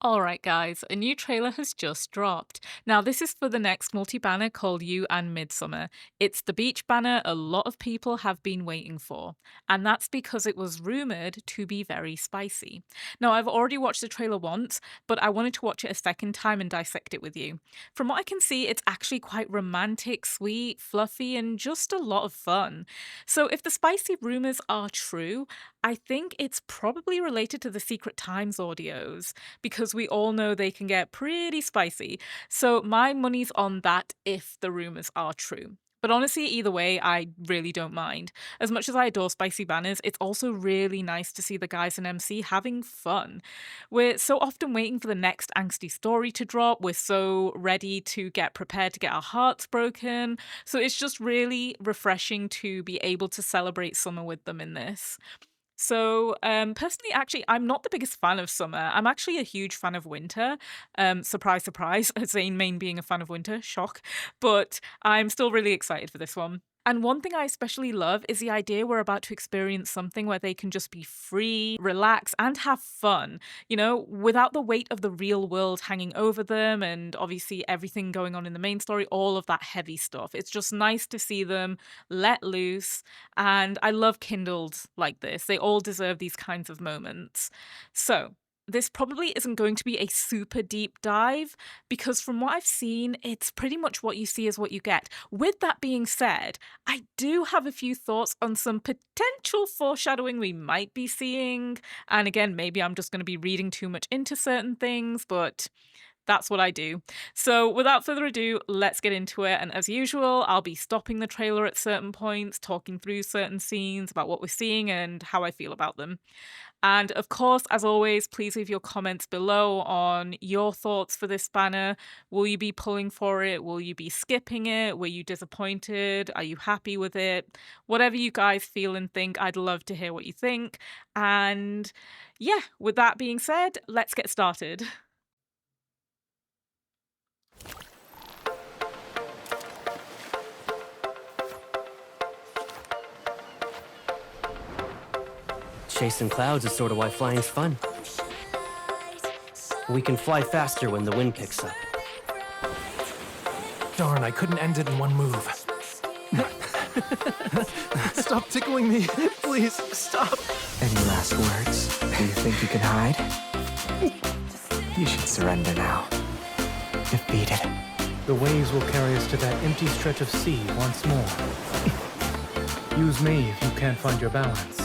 Alright guys, a new trailer has just dropped. Now this is for the next multi-banner called You and Midsummer. It's the beach banner a lot of people have been waiting for, and that's because it was rumoured to be very spicy. Now I've already watched the trailer once, but I wanted to watch it a second time and dissect it with you. From what I can see, it's actually quite romantic, sweet, fluffy, and just a lot of fun. So if the spicy rumours are true, I think it's probably related to the Secret Times audios because we all know they can get pretty spicy. So my money's on that if the rumors are true. But honestly, either way, I really don't mind. As much as I adore spicy banners, it's also really nice to see the guys in MC having fun. We're so often waiting for the next angsty story to drop. We're so ready to get prepared to get our hearts broken. So it's just really refreshing to be able to celebrate summer with them in this. So, personally, actually, I'm not the biggest fan of summer. I'm actually a huge fan of winter. Surprise, surprise, Zayne main being a fan of winter, shock. But I'm still really excited for this one. And one thing I especially love is the idea we're about to experience something where they can just be free, relax, and have fun, without the weight of the real world hanging over them and obviously everything going on in the main story, all of that heavy stuff. It's just nice to see them let loose, and I love kindled like this. They all deserve these kinds of moments. So, this probably isn't going to be a super deep dive because from what I've seen, it's pretty much what you see is what you get. With that being said, I do have a few thoughts on some potential foreshadowing we might be seeing. And again, maybe I'm just going to be reading too much into certain things, but that's what I do. So without further ado, let's get into it. And as usual, I'll be stopping the trailer at certain points, talking through certain scenes about what we're seeing and how I feel about them. And of course, as always, please leave your comments below on your thoughts for this banner. Will you be pulling for it? Will you be skipping it? Were you disappointed? Are you happy with it? Whatever you guys feel and think, I'd love to hear what you think. And yeah, with that being said, let's get started. Chasing clouds is sort of why flying's fun. We can fly faster when the wind picks up. Darn, I couldn't end it in one move. Stop tickling me. Please, stop. Any last words? Do you think you can hide? You should surrender now. Defeated. The waves will carry us to that empty stretch of sea once more. Use me if you can't find your balance.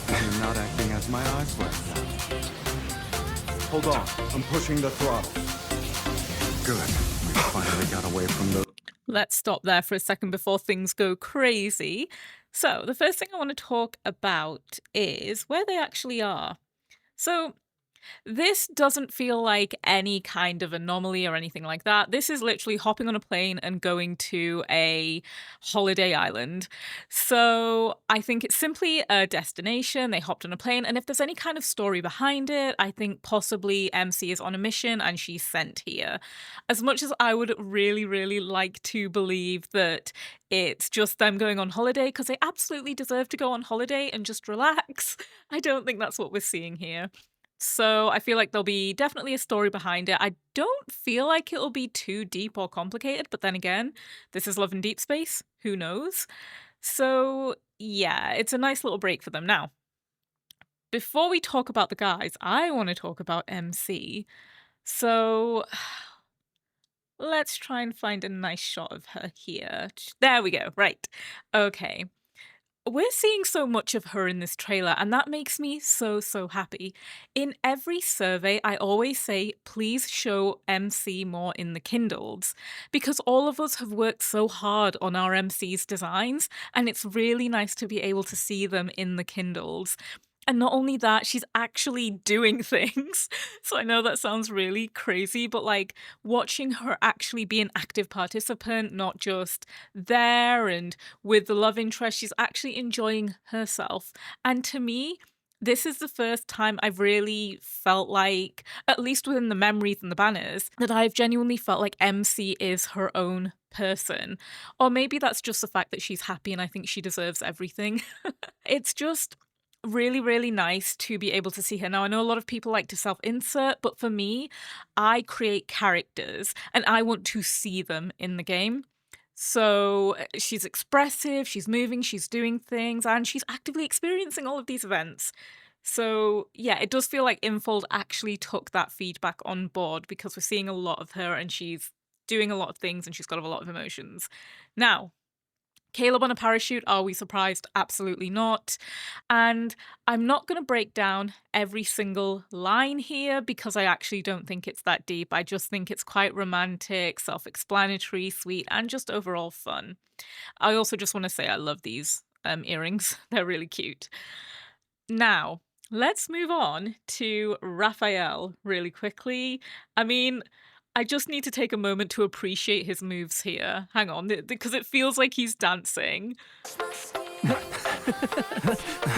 You're not acting as my eyes right now. Hold on, I'm pushing the throttle. Good, we finally got away from the... Let's stop there for a second before things go crazy. So, the first thing I want to talk about is where they actually are. So, this doesn't feel like any kind of anomaly or anything like that. This is literally hopping on a plane and going to a holiday island. So I think it's simply a destination. They hopped on a plane. And if there's any kind of story behind it, I think possibly MC is on a mission and she's sent here. As much as I would really, really like to believe that it's just them going on holiday, because they absolutely deserve to go on holiday and just relax, I don't think that's what we're seeing here. So I feel like there'll be definitely a story behind it. I don't feel like it'll be too deep or complicated, but then again, this is Love and Deepspace. Who knows? So yeah, it's a nice little break for them. Now, before we talk about the guys, I want to talk about MC. So let's try and find a nice shot of her here. There we go. Right. Okay. We're seeing so much of her in this trailer, and that makes me so, so happy. In every survey, I always say, please show MC more in the Kindles, because all of us have worked so hard on our MC's designs, and it's really nice to be able to see them in the Kindles. And not only that, she's actually doing things. So I know that sounds really crazy, but like watching her actually be an active participant, not just there and with the love interest, she's actually enjoying herself. And to me, this is the first time I've really felt like, at least within the memories and the banners, that I've genuinely felt like MC is her own person. Or maybe that's just the fact that she's happy and I think she deserves everything. It's just really, really nice to be able to see her. Now, I know a lot of people like to self-insert, but for me, I create characters and I want to see them in the game. So she's expressive, she's moving, she's doing things, and she's actively experiencing all of these events. So yeah, it does feel like Infold actually took that feedback on board because we're seeing a lot of her and she's doing a lot of things and she's got a lot of emotions. Now, Caleb on a parachute, are we surprised? Absolutely not. And I'm not going to break down every single line here because I actually don't think it's that deep. I just think it's quite romantic, self-explanatory, sweet, and just overall fun. I also just want to say I love these earrings. They're really cute. Now, let's move on to Raphael really quickly. I mean, I just need to take a moment to appreciate his moves here. Hang on, because it feels like he's dancing.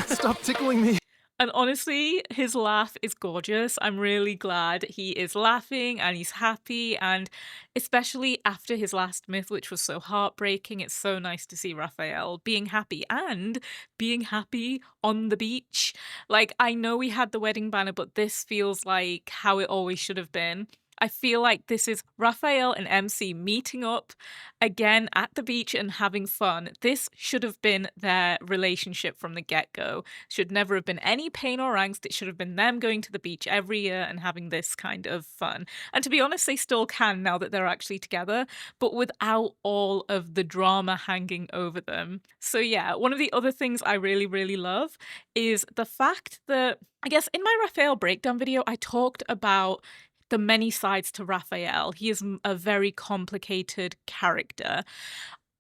Stop tickling me. And honestly, his laugh is gorgeous. I'm really glad he is laughing and he's happy. And especially after his last myth, which was so heartbreaking, it's so nice to see Raphael being happy and being happy on the beach. Like, I know we had the wedding banner, but this feels like how it always should have been. I feel like this is Raphael and MC meeting up again at the beach and having fun. This should have been their relationship from the get-go. Should never have been any pain or angst. It should have been them going to the beach every year and having this kind of fun. And to be honest, they still can now that they're actually together, but without all of the drama hanging over them. So yeah, one of the other things I really, really love is the fact that, I guess in my Raphael breakdown video, I talked about the many sides to Raphael. He is a very complicated character.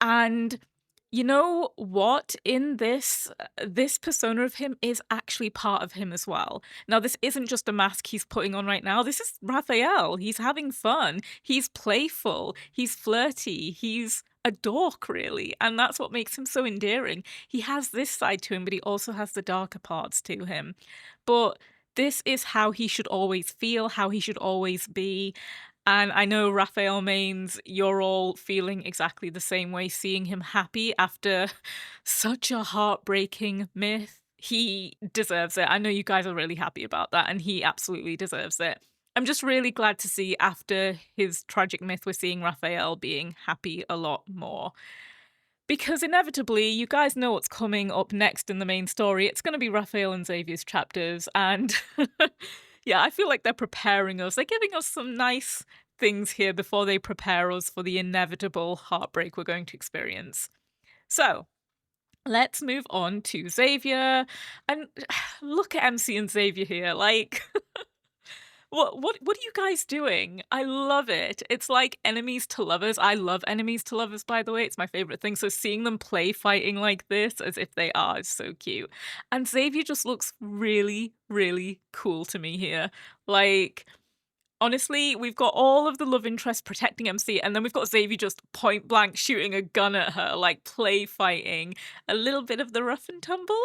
And you know what? In this persona of him is actually part of him as well. Now, this isn't just a mask he's putting on right now. This is Raphael. He's having fun. He's playful. He's flirty. He's a dork, really. And that's what makes him so endearing. He has this side to him, but he also has the darker parts to him. But this is how he should always feel, how he should always be. And I know Raphael mains, you're all feeling exactly the same way, seeing him happy after such a heartbreaking myth. He deserves it. I know you guys are really happy about that, and he absolutely deserves it. I'm just really glad to see after his tragic myth, we're seeing Raphael being happy a lot more. Because inevitably, you guys know what's coming up next in the main story. It's going to be Raphael and Xavier's chapters. And yeah, I feel like they're preparing us. They're giving us some nice things here before they prepare us for the inevitable heartbreak we're going to experience. So let's move on to Xavier. And look at MC and Xavier here. Like... What are you guys doing? I love it. It's like enemies to lovers. I love enemies to lovers, by the way. It's my favorite thing. So seeing them play fighting like this as if they are is so cute. And Xavier just looks really, really cool to me here. Like, honestly, we've got all of the love interest protecting MC, and then we've got Xavier just point blank shooting a gun at her, like play fighting. A little bit of the rough and tumble.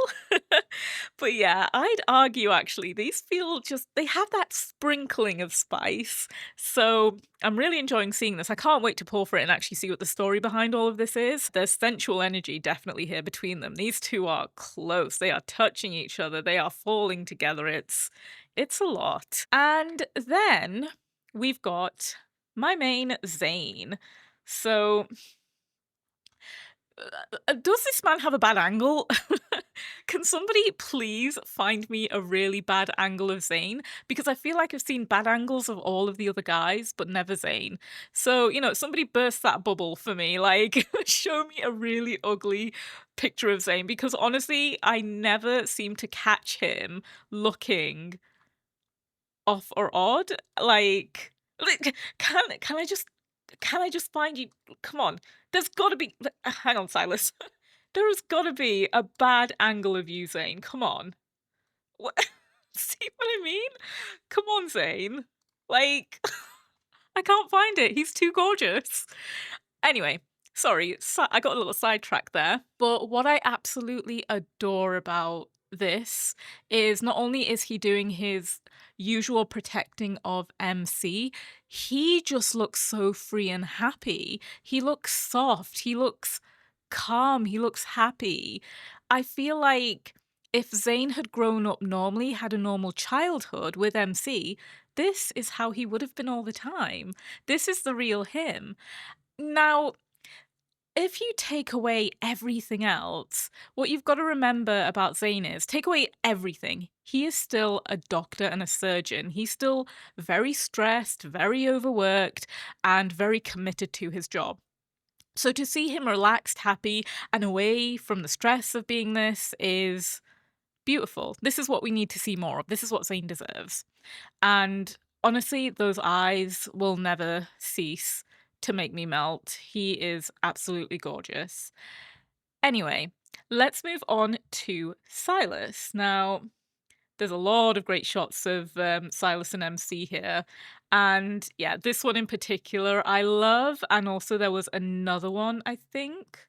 But yeah, I'd argue actually, these feel just, they have that sprinkling of spice. So I'm really enjoying seeing this. I can't wait to pour for it and actually see what the story behind all of this is. There's sensual energy definitely here between them. These two are close. They are touching each other. They are falling together. It's a lot. And then we've got my main Zayne. So does this man have a bad angle? Can somebody please find me a really bad angle of Zayne? Because I feel like I've seen bad angles of all of the other guys, but never Zayne. So, you know, somebody burst that bubble for me. Like, show me a really ugly picture of Zayne. Because honestly, I never seem to catch him looking off or odd. Like can I just find you? Come on, there's gotta be, hang on, Sylus. There has gotta be a bad angle of you, Zayne. Come on. What? See what I mean? Come on, Zayne. Like, I can't find it. He's too gorgeous. Anyway, sorry, I got a little sidetracked there. But what I absolutely adore about this is not only is he doing his usual protecting of MC, he just looks so free and happy. He looks soft. He looks calm. He looks happy. I feel like If Zayne had grown up normally, had a normal childhood with MC, this is how he would have been all the time. This is the real him. Now, if you take away everything else, what you've got to remember about Zane is take away everything. He is still a doctor and a surgeon. He's still very stressed, very overworked, and very committed to his job. So to see him relaxed, happy, and away from the stress of being this is beautiful. This is what we need to see more of. This is what Zane deserves. And honestly, those eyes will never cease to make me melt. He is absolutely gorgeous. Anyway, let's move on to Sylus. Now, there's a lot of great shots of Sylus and MC here. And yeah, this one in particular I love. And also there was another one, I think,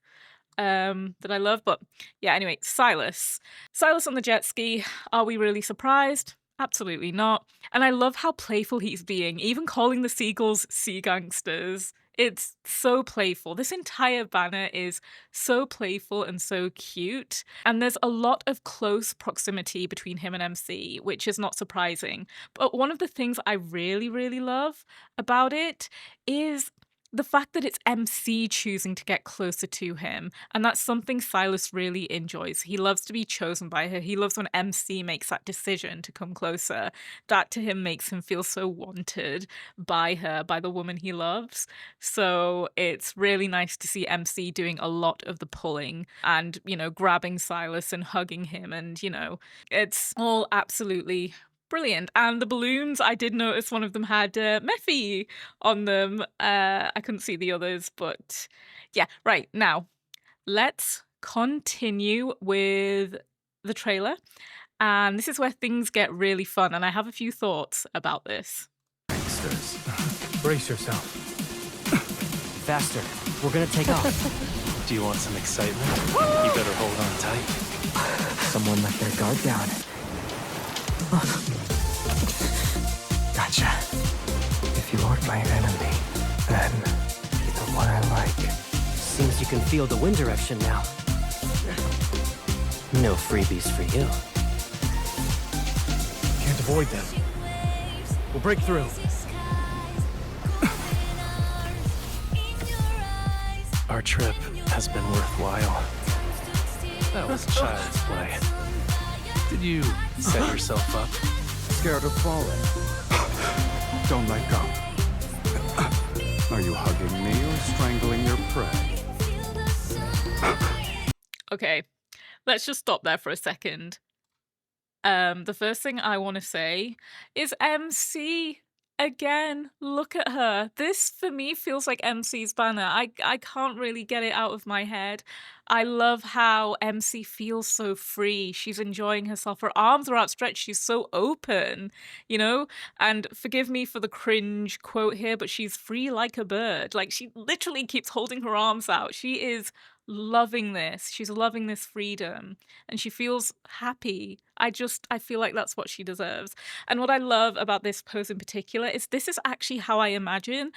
that I love. But yeah, anyway, Sylus. Sylus on the jet ski. Are we really surprised? Absolutely not. And I love how playful he's being, even calling the seagulls sea gangsters. It's so playful. This entire banner is so playful and so cute. And there's a lot of close proximity between him and MC, which is not surprising. But one of the things I really, really love about it is the fact that it's MC choosing to get closer to him. And that's something Sylus really enjoys. He loves to be chosen by her. He loves when MC makes that decision to come closer. That to him makes him feel so wanted by her, by the woman he loves. So it's really nice to see MC doing a lot of the pulling and, grabbing Sylus and hugging him. And, it's all absolutely brilliant. And the balloons, I did notice one of them had Mephi on them. I couldn't see the others, but yeah. Right, now, let's continue with the trailer. And this is where things get really fun. And I have a few thoughts about this. Brace yourself. Faster. We're gonna take off. Do you want some excitement? You better hold on tight. Someone let their guard down. Gotcha. If you aren't my enemy, then be the one I like. Seems you can feel the wind direction now. No freebies for you. Can't avoid them. We'll break through. Our trip has been worthwhile. That was child's play. Did you set yourself up? Scared of falling? Don't let go. Are you hugging me or strangling your prey? Okay, let's just stop there for a second. The first thing I want to say is MC again. Look at her. This for me feels like MC's banner. I can't really get it out of my head. I love how MC feels so free. She's enjoying herself. Her arms are outstretched. She's so open, And forgive me for the cringe quote here, but she's free like a bird. Like, she literally keeps holding her arms out. She is loving this. She's loving this freedom and she feels happy. I feel like that's what she deserves. And what I love about this pose in particular is this is actually how I imagine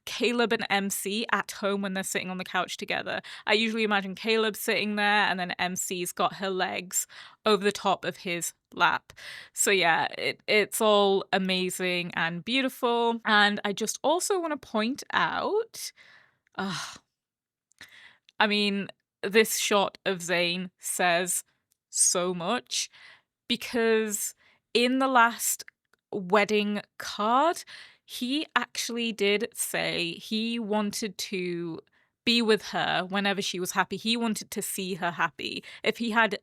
Caleb and MC at home when they're sitting on the couch together. I usually imagine Caleb sitting there and then MC's got her legs over the top of his lap. So yeah, it's all amazing and beautiful. And I just also want to point out, this shot of Zayne says so much because in the last wedding card, he actually did say he wanted to be with her whenever she was happy. He wanted to see her happy. If he had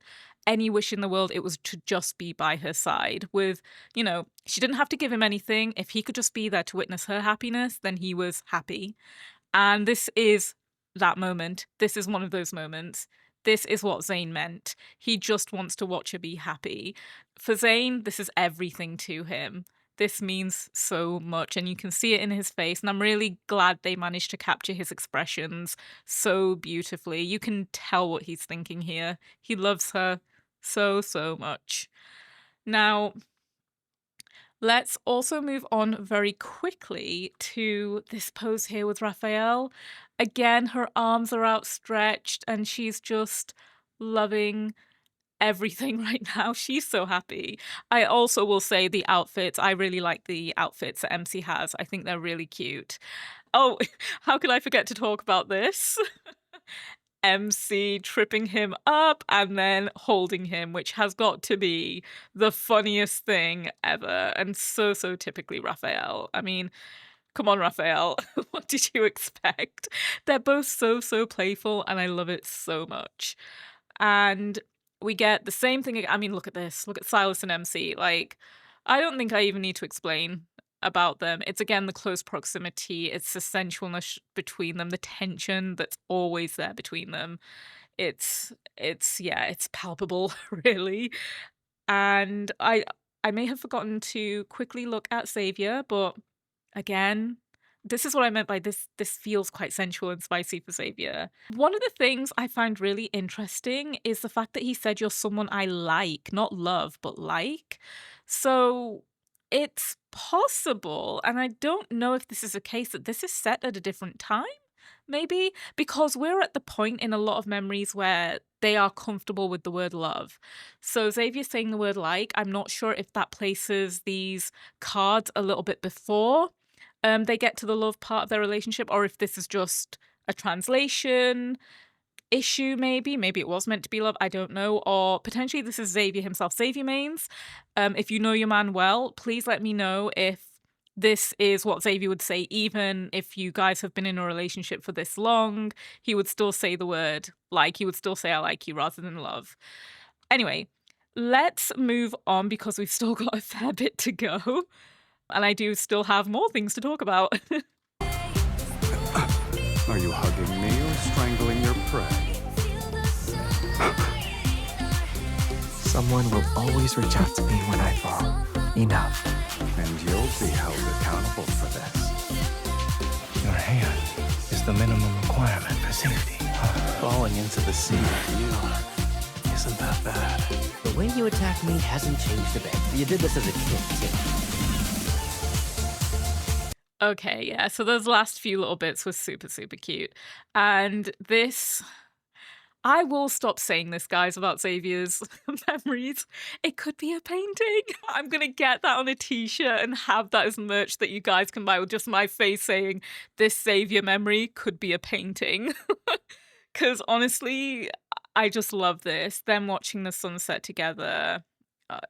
any wish in the world, it was to just be by her side with, she didn't have to give him anything. If he could just be there to witness her happiness, then he was happy. And this is that moment. This is one of those moments. This is what Zayne meant. He just wants to watch her be happy. For Zayne, this is everything to him. This means so much, and you can see it in his face, and I'm really glad they managed to capture his expressions so beautifully. You can tell what he's thinking here. He loves her so, so much. Now, let's also move on very quickly to this pose here with Raphael. Again, her arms are outstretched and she's just loving everything right now. She's so happy. I also will say the outfits. I really like the outfits that MC has. I think they're really cute. Oh, how could I forget to talk about this? MC tripping him up and then holding him, which has got to be the funniest thing ever and so, so typically Raphael. I mean, come on, Raphael. What did you expect? They're both so, so playful and I love it so much. And we get the same thing. I mean, look at this. Look at Sylus and MC. Like, I don't think I even need to explain about them. It's again the close proximity, it's the sensualness between them, the tension that's always there between them. Yeah, it's palpable, really. And I may have forgotten to quickly look at Xavier, but again, this is what I meant by this feels quite sensual and spicy for Xavier. One of the things I find really interesting is the fact that he said you're someone I like, not love, but like. So it's possible, and I don't know if this is a case that this is set at a different time, maybe, because we're at the point in a lot of memories where they are comfortable with the word love. So Xavier saying the word like, I'm not sure if that places these cards a little bit before they get to the love part of their relationship, or if this is just a translation issue, maybe it was meant to be love, I don't know, or potentially this is Xavier himself. Xavier mains, if you know your man well, please let me know if this is what Xavier would say, even if you guys have been in a relationship for this long, he would still say the word like, he would still say I like you rather than love. Anyway, let's move on because we've still got a fair bit to go. And I do still have more things to talk about. Are you hugging me or strangling your prey? Someone will always reach out to me when I fall. Enough. And you'll be held accountable for this. Your hand is the minimum requirement for safety. Falling into the sea with you isn't that bad. The way you attack me hasn't changed a bit. You did this as a kid, too. Okay, yeah, so those last few little bits were super, super cute. And this, I will stop saying this, guys, about Xavier's memories. It could be a painting. I'm going to get that on a t-shirt and have that as merch that you guys can buy with just my face saying, this Xavier memory could be a painting. Because honestly, I just love this. Them watching the sunset together.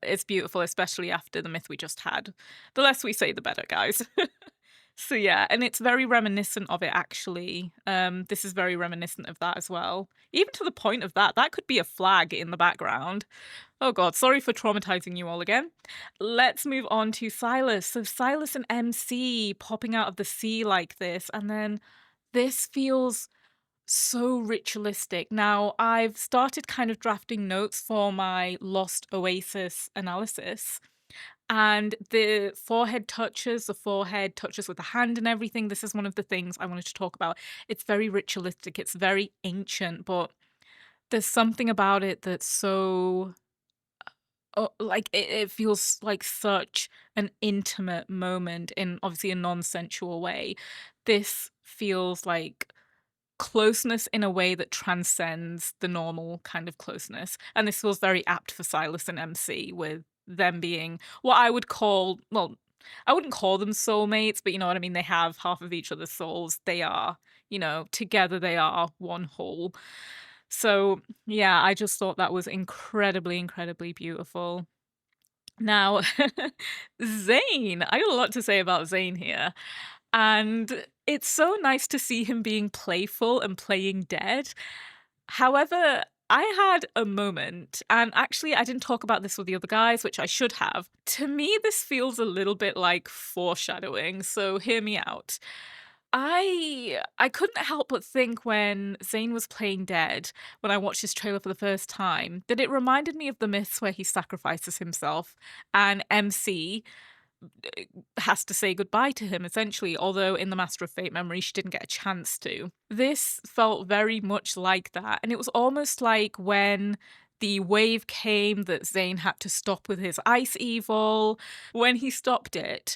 It's beautiful, especially after the myth we just had. The less we say, the better, guys. So yeah, and it's very reminiscent of it, actually. This is very reminiscent of that as well. Even to the point of that could be a flag in the background. Oh god, sorry for traumatizing you all again. Let's move on to Sylus. So Sylus and MC popping out of the sea like this, and then this feels so ritualistic. Now, I've started kind of drafting notes for my Lost Oasis analysis. And the forehead touches with the hand and everything. This is one of the things I wanted to talk about. It's very ritualistic. It's very ancient, but there's something about it that's so like it feels like such an intimate moment in obviously a non-sensual way. This feels like closeness in a way that transcends the normal kind of closeness. And this feels very apt for Sylus and MC, with them being what I would call, well, I wouldn't call them soulmates, but you know what I mean? They have half of each other's souls. They are, you know, together they are one whole. So yeah, I just thought that was incredibly, incredibly beautiful. Now, Zayne, I got a lot to say about Zayne here. And it's so nice to see him being playful and playing dead. However, I had a moment, and actually I didn't talk about this with the other guys, which I should have. To me, this feels a little bit like foreshadowing, so hear me out. I couldn't help but think when Zayne was playing dead, when I watched this trailer for the first time, that it reminded me of the myths where he sacrifices himself, and MC has to say goodbye to him, essentially, although in the Master of Fate memory, she didn't get a chance to. This felt very much like that, and it was almost like when the wave came that Zayne had to stop with his ice evil. When he stopped it,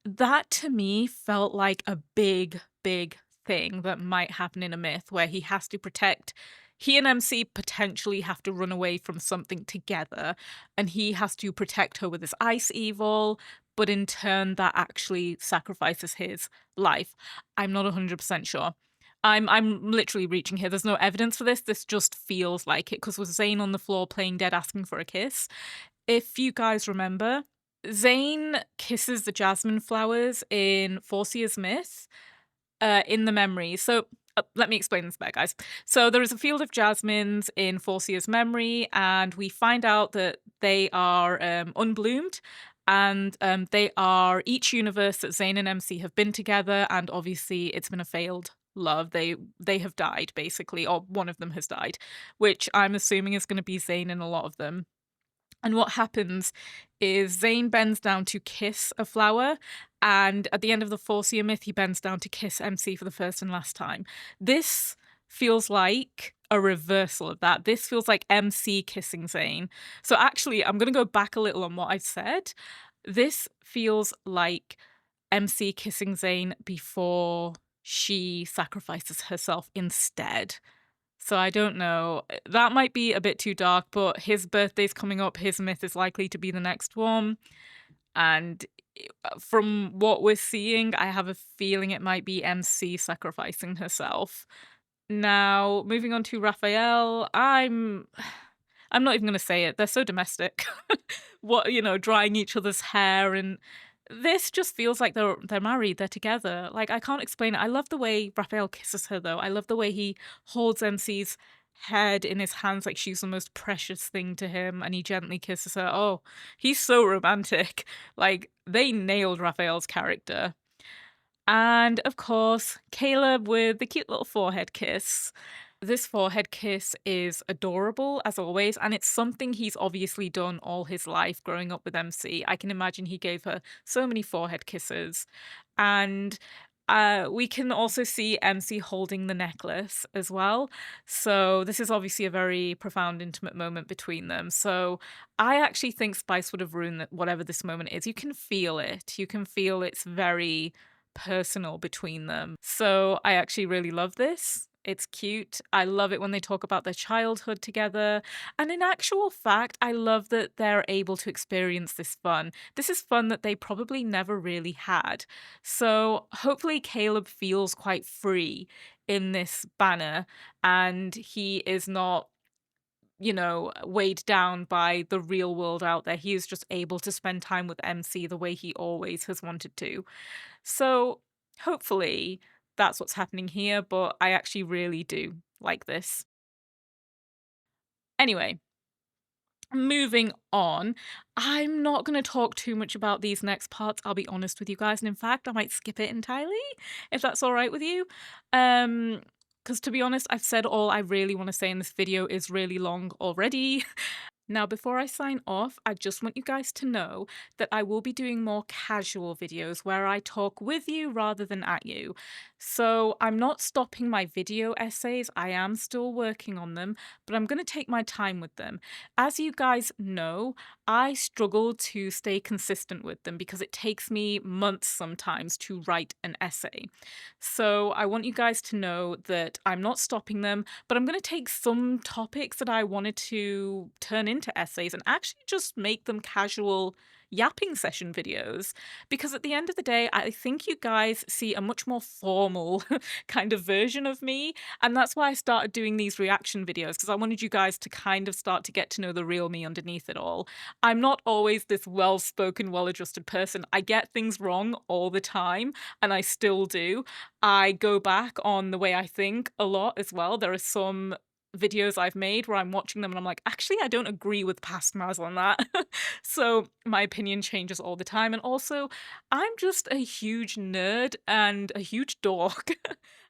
that to me felt like a big, big thing that might happen in a myth where he has to protect he and MC potentially have to run away from something together, and he has to protect her with his ice evil, but in turn that actually sacrifices his life. I'm not 100% sure. I'm literally reaching here. There's no evidence for this. This just feels like it because with Zayne on the floor playing dead asking for a kiss. If you guys remember, Zayne kisses the jasmine flowers in Forcia's myth in the memory. So let me explain this back, guys. So there is a field of jasmines in Forcia's memory, and we find out that they are unbloomed, and they are each universe that Zayne and MC have been together, and obviously it's been a failed love. They have died, basically, or one of them has died, which I'm assuming is going to be Zayne in a lot of them. And what happens is Zayne bends down to kiss a flower, and at the end of the Forcia myth, he bends down to kiss MC for the first and last time. This feels like a reversal of that. This feels like MC kissing Zayne. So actually, I'm going to go back a little on what I said. This feels like MC kissing Zayne before she sacrifices herself instead. So I don't know. That might be a bit too dark, but his birthday's coming up. His myth is likely to be the next one. And from what we're seeing, I have a feeling it might be MC sacrificing herself. Now, moving on to Raphael, I'm not even going to say it. They're so domestic. Drying each other's hair, and this just feels like they're married, they're together. Like, I can't explain it. I love the way Raphael kisses her, though. I love the way he holds MC's head in his hands like she's the most precious thing to him, and he gently kisses her. Oh, he's so romantic. Like, they nailed Raphael's character. And of course, Caleb with the cute little forehead kiss. This forehead kiss is adorable, as always, and it's something he's obviously done all his life growing up with MC. I can imagine he gave her so many forehead kisses. And we can also see MC holding the necklace as well. So this is obviously a very profound, intimate moment between them. So I actually think Spice would have ruined whatever this moment is. You can feel it. You can feel it's very personal between them. So I actually really love this. It's cute. I love it when they talk about their childhood together. And in actual fact, I love that they're able to experience this fun. This is fun that they probably never really had. So hopefully Caleb feels quite free in this banner and he is not weighed down by the real world out there. He is just able to spend time with MC the way he always has wanted to. So hopefully that's what's happening here, but I actually really do like this. Anyway, moving on. I'm not going to talk too much about these next parts, I'll be honest with you guys, and in fact, I might skip it entirely, if that's all right with you. Because to be honest, I've said all I really want to say in this video is really long already. Now, before I sign off, I just want you guys to know that I will be doing more casual videos where I talk with you rather than at you. So I'm not stopping my video essays, I am still working on them, but I'm going to take my time with them. As you guys know, I struggle to stay consistent with them because it takes me months sometimes to write an essay. So I want you guys to know that I'm not stopping them, but I'm going to take some topics that I wanted to turn into essays and actually just make them casual yapping session videos, because at the end of the day, I think you guys see a much more formal kind of version of me, and that's why I started doing these reaction videos, because I wanted you guys to kind of start to get to know the real me underneath it all. I'm not always this well-spoken, well-adjusted person. I get things wrong all the time, and I still do. I go back on the way I think a lot as well. There are some videos I've made where I'm watching them and I'm like, actually, I don't agree with past Maz on that. So my opinion changes all the time. And also, I'm just a huge nerd and a huge dork.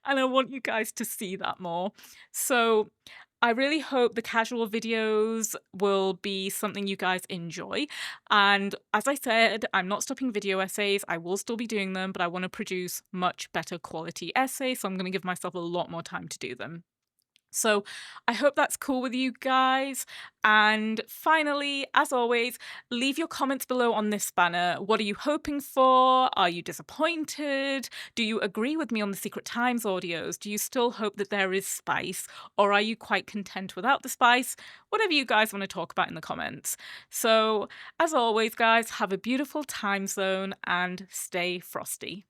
And I want you guys to see that more. So I really hope the casual videos will be something you guys enjoy. And as I said, I'm not stopping video essays. I will still be doing them, but I want to produce much better quality essays. So I'm going to give myself a lot more time to do them. So I hope that's cool with you guys. And finally, as always, leave your comments below on this banner. What are you hoping for? Are you disappointed? Do you agree with me on the Secret Times audios? Do you still hope that there is spice? Or are you quite content without the spice? Whatever you guys want to talk about in the comments. So as always, guys, have a beautiful time zone and stay frosty.